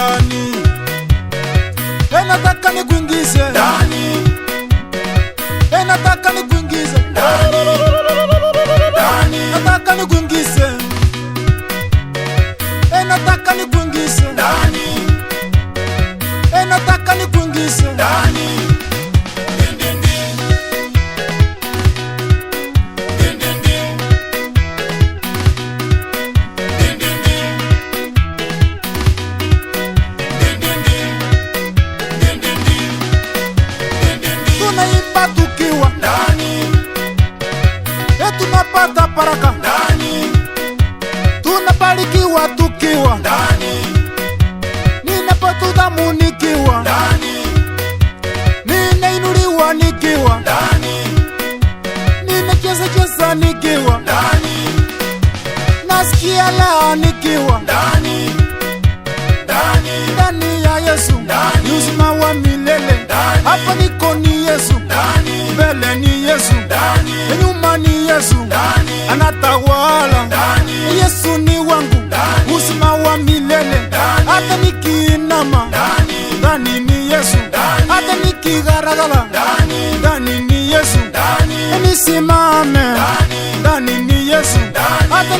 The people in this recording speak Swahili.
ndani, nataka nikuingize ndani, nataka nikuingize ndani, nataka nikuingize, nataka nikuingize ndani, nataka nikuingize ndani. Tunaimba tukiwa ndani, tunapata baraka ndani, tunabarikiwa tukiwa ndani, ninapotudhamu nikiwa ndani, ninainuliwa nikiwa ndani, ninacheza nikiwa ndani, nasikia la nikiwa ndani, ndani ya Yesu ni uzima wa milele. Hapa niko ni Yesu, mbele ni Yesu, nyuma ni Yesu, anatawala. Yesu ni wangu, uzima wa milele. Hata nikiinama, ndani ni Yesu, hata nikigaragara, ndani ni Yesu, nisimame, ndani ni Yesu, hata